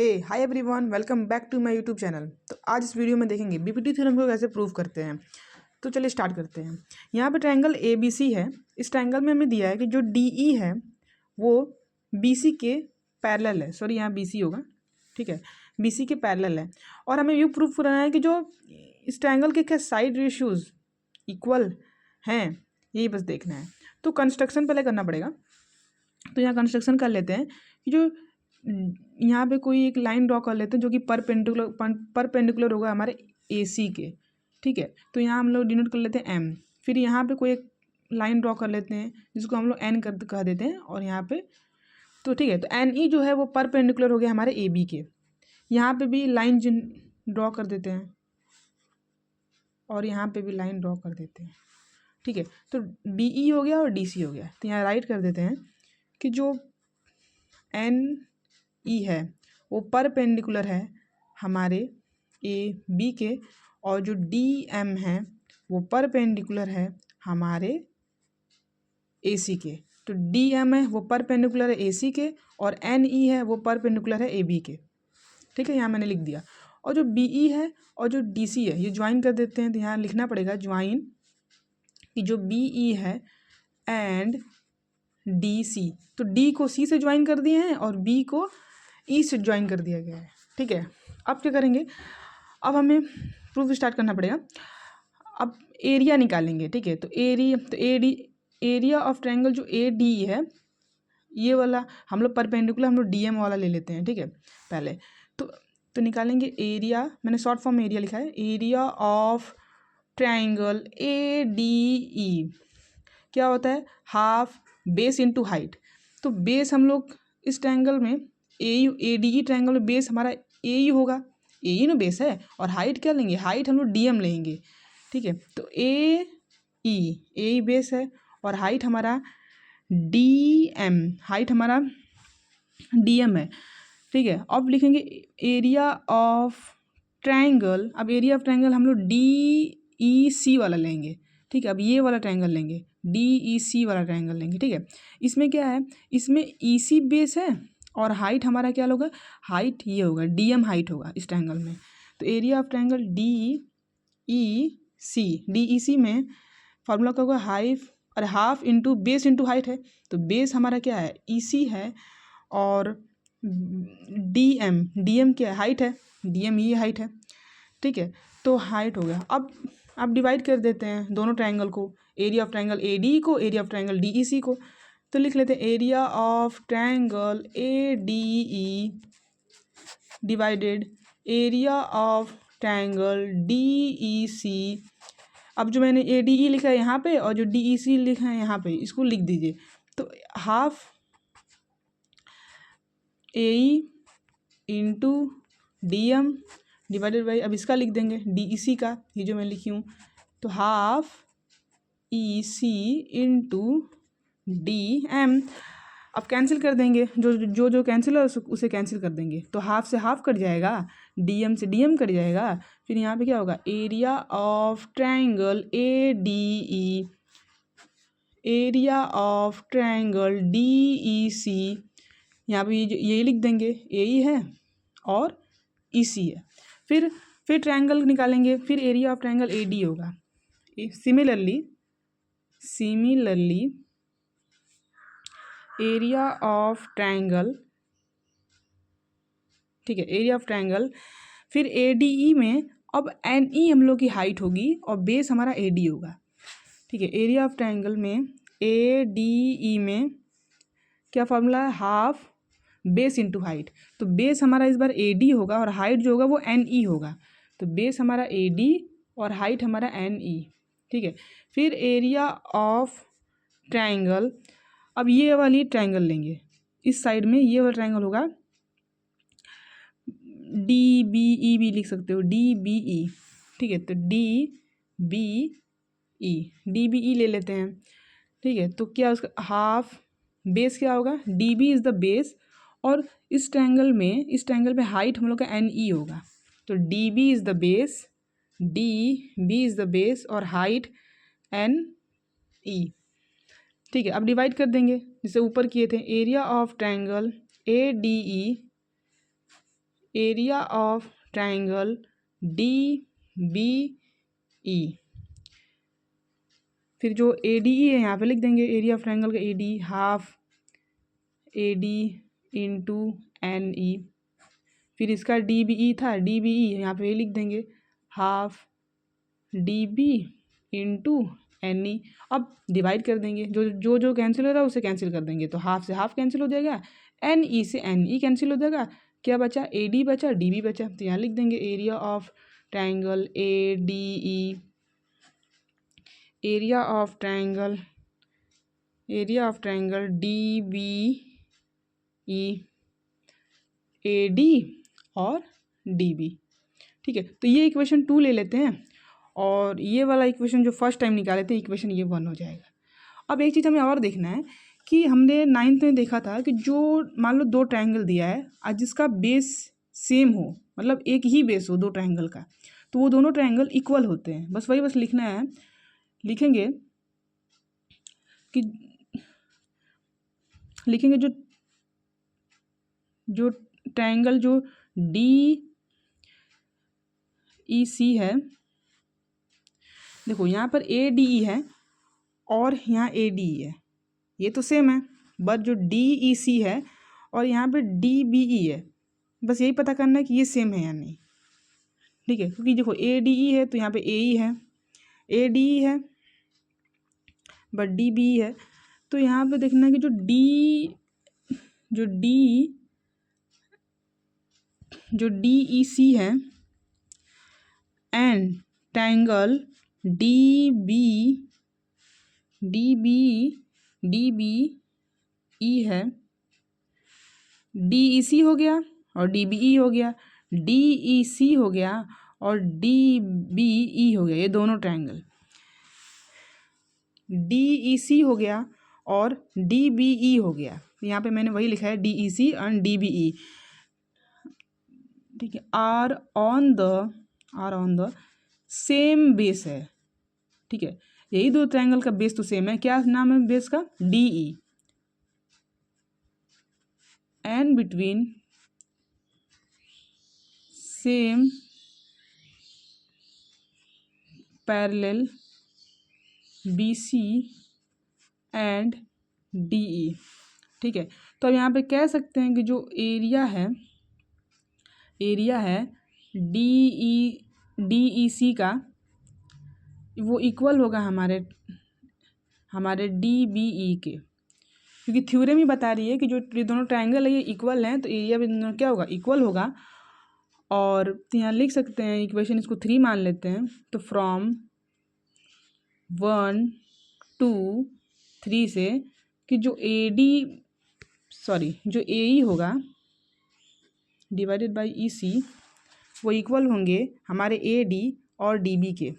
Hey hi everyone, welcome back to my YouTube channel. तो आज इस वीडियो में देखेंगे बीपीटी थ्योरम को कैसे प्रूव करते हैं। तो चलिए स्टार्ट करते हैं। यहाँ पे ट्रायंगल ए बी सी है। इस ट्रायंगल में हमें दिया है कि जो डी ई है वो बी सी के पैरेलल है। सॉरी, यहाँ बी सी होगा, ठीक है, बी सी के पैरेलल है। और हमें ये प्रूव करना है कि जो इस ट्रायंगल के क्या साइड रेशियोज इक्वल हैं, यही बस देखना है। तो कंस्ट्रक्शन पहले करना पड़ेगा। तो यहाँ कंस्ट्रक्शन कर लेते हैं कि जो यहाँ पे कोई एक लाइन ड्रॉ कर लेते हैं जो कि परपेंडिकुलर होगा हमारे ए सी के, ठीक है। तो यहाँ हम लोग डिनोट कर लेते हैं एम। फिर यहाँ पे कोई एक लाइन ड्रॉ कर लेते हैं जिसको हम लोग एन कह देते हैं। और यहाँ पे तो ठीक है, तो एन ई जो है वो परपेंडिकुलर हो गया हमारे ए बी के। यहाँ पे भी लाइन ड्रॉ कर देते हैं और यहाँ पे भी लाइन ड्रॉ कर देते हैं, ठीक है। तो डी ई हो गया और डी सी हो गया। तो यहाँ राइट कर देते हैं कि जो एन ई है वो परपेंडिकुलर है हमारे ए बी के, और जो डी एम है वो परपेंडिकुलर है हमारे ए सी के। तो डी एम है वो परपेंडिकुलर है ए सी के, और एन ई है वो परपेंडिकुलर है ए बी के, ठीक है। यहाँ मैंने लिख दिया। और जो बी ई है और जो डी सी है ये ज्वाइन कर देते हैं। तो यहाँ लिखना पड़ेगा ज्वाइन कि जो बी ई है एंड डी सी। तो डी को सी से ज्वाइन कर दिए हैं और बी को ई से ज्वाइन कर दिया गया है, ठीक है। अब क्या करेंगे, अब हमें प्रूफ स्टार्ट करना पड़ेगा। अब एरिया निकालेंगे, ठीक है। तो एरिया ऑफ ट्रायंगल जो ए डी है, ये वाला हम लोग परपेंडिकुलर हम लोग डी एम वाला ले लेते हैं, ठीक है। पहले तो निकालेंगे एरिया। मैंने शॉर्ट फॉर्म में एरिया लिखा है। Area of triangle A D ई क्या होता है, हाफ बेस इंटू हाइट। तो बेस हम लोग इस ट्रायंगल में ए डी ई ट्रायंगल में बेस हमारा ए ही होगा, ए ही ना बेस है। और हाइट क्या लेंगे, हाइट हम लोग डी एम लेंगे, ठीक है। तो ए ही बेस है और हाइट हमारा डी एम, हाइट हमारा डी एम है, ठीक है। अब लिखेंगे एरिया ऑफ ट्रायंगल। अब एरिया ऑफ ट्रायंगल हम लोग डी ई सी वाला लेंगे, ठीक है। अब ये वाला ट्रायंगल लेंगे, डी ई सी वाला ट्रायंगल लेंगे, ठीक है। इसमें क्या है, इसमें ई सी बेस है और हाइट हमारा क्या होगा, हाइट ये होगा डी एम हाइट होगा इस ट्रायंगल में। तो area of triangle D E C में फार्मूला क्या होगा, half into base into height है। तो बेस हमारा क्या है, ई सी है, और डी एम क्या है, हाइट है, डी एम ये हाइट है, ठीक है। तो हाइट हो गया। अब डिवाइड कर देते हैं दोनों ट्रायंगल को, area of triangle A D को, area of triangle D E C को। तो लिख लेते हैं area of triangle A D E divided area of triangle D E C. अब जो मैंने ए डी ई लिखा है यहाँ पे और जो डी ई सी लिखा है यहाँ पे, इसको लिख दीजिए। तो half A E into D M divided by, अब इसका लिख देंगे डी ई सी का, ये जो मैं लिखी हूँ। तो हाफ ई सी इंटू डी एम। अब कैंसिल कर देंगे, जो कैंसिल है उसे कैंसिल कर देंगे। तो हाफ से हाफ कट जाएगा, डी एम से डी एम कट जाएगा। फिर यहाँ पे क्या होगा, area of triangle A D E, area of triangle D E C. यहाँ पे ये लिख देंगे, ए ई है और ई सी है। फिर ट्रायंगल निकालेंगे, फिर area of triangle A D होगा। सिमिलरली एरिया ऑफ ट्रायंगल, ठीक है, एरिया ऑफ ट्रायंगल। फिर ए डी ई में अब एन ई हम लोग की हाइट होगी और बेस हमारा ए डी होगा, ठीक है। एरिया ऑफ ट्रायंगल में ए डी ई में क्या फॉर्मूला है, हाफ बेस इंटू हाइट। तो बेस हमारा इस बार ए डी होगा और हाइट जो होगा वो एन ई होगा। तो बेस हमारा ए डी और हाइट हमारा एन ई, ठीक है। फिर एरिया ऑफ ट्रायंगल, अब ये वाली ट्रायंगल लेंगे, इस साइड में ये वाला ट्रायंगल होगा, डी बी ई भी लिख सकते हो, डी बी ई, ठीक है। तो डी बी ई ले लेते हैं, ठीक है। तो क्या उसका हाफ बेस क्या होगा, D B is the base, और इस ट्रायंगल में हाइट हम लोग का एन ई होगा। तो D B is the base, और हाइट एन ई, ठीक है। अब डिवाइड कर देंगे जिसे ऊपर किए थे। Area of triangle A D E area of triangle D B E, फिर जो ए डी ई है यहाँ पे लिख देंगे एरिया ऑफ ट्राइंगल का A D, half A D into N E, फिर इसका डी बी ई था, डी बी ई यहाँ पे लिख देंगे half D B into N E. अब डिवाइड कर देंगे, जो कैंसिल हो रहा है उसे कैंसिल कर देंगे, तो हाफ से हाफ कैंसिल हो जाएगा, एन ई से एन ई कैंसिल हो जाएगा, क्या बचा, ए डी बचा, डी बी बचा, तो यहाँ लिख देंगे area of triangle A D E, area of triangle D B E, A D और डी बी। ठीक है, तो ये इक्वेशन 2 ले लेते हैं और ये वाला इक्वेशन जो फर्स्ट टाइम निकाले थे इक्वेशन ये 1 हो जाएगा। अब एक चीज़ हमें और देखना है कि हमने 9th में देखा था कि जो मान लो 2 ट्रायंगल दिया है और जिसका बेस सेम हो, मतलब एक ही बेस हो 2 ट्रायंगल का, तो वो दोनों ट्रायंगल इक्वल होते हैं। बस लिखना है, लिखेंगे जो ट्रायंगल जो डी ई सी है, देखो यहाँ पर ए डी ई है और यहाँ ए डी ई है, ये तो सेम है, बट जो डी ई सी है और यहाँ पे डी बी ई है, बस यही पता करना है कि ये सेम है या नहीं। ठीक है, क्योंकि देखो ए डी ई है तो यहाँ पे ए ई है, ए डी ई है बट डी बी ई है, तो यहाँ पे देखना है कि जो डी ई सी है and triangle D B E है, डी ई सी हो गया और डी बी ई हो गया, डी ई सी हो गया और डी बी ई हो गया, ये दोनों ट्रायंगल डी ई सी हो गया और डी बी ई हो गया। यहाँ पे मैंने वही लिखा है D E C and D B E. ठीक है, are on the same base है। ठीक है, यही 2 ट्रायंगल का बेस तो सेम है, क्या नाम है बेस का, D E, and between same parallel B C and D E. ठीक है, तो अब यहाँ पे कह सकते हैं कि जो एरिया है डी ई सी का, वो इक्वल होगा हमारे डी बी ई के, क्योंकि थ्योरम ही बता रही है कि जो ये दोनों ट्रायंगल है ये इक्वल हैं, तो एरिया भी दोनों क्या होगा, इक्वल होगा। और तो यहाँ लिख सकते हैं इक्वेशन, इसको 3 मान लेते हैं, तो फ्रॉम 1 2 3 से कि जो जो ए ई होगा डिवाइडेड बाई ई सी, वो इक्वल होंगे हमारे ए डी और डी बी के।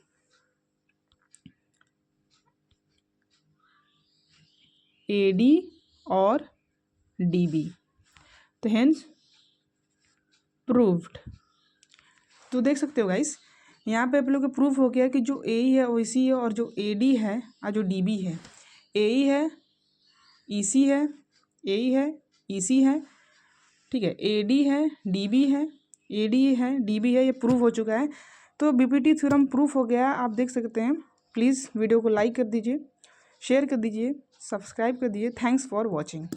ए डी और डी बी, तो हेंस प्रूव्ड। तो देख सकते हो गाइस, यहाँ पे आप लोग को प्रूफ हो गया कि जो ए ई है वो सी है, और जो ए डी है और जो डी बी है, ए ई है ई सी है, ए ई है ई सी है। ठीक है, ए डी है डी बी है, ए डी है डी बी है, ये प्रूफ हो चुका है। तो बीपीटी थ्योरम प्रूफ हो गया, आप देख सकते हैं। प्लीज़ वीडियो को लाइक कर दीजिए, शेयर कर दीजिए, सब्सक्राइब कर दीजिए। Thanks for watching.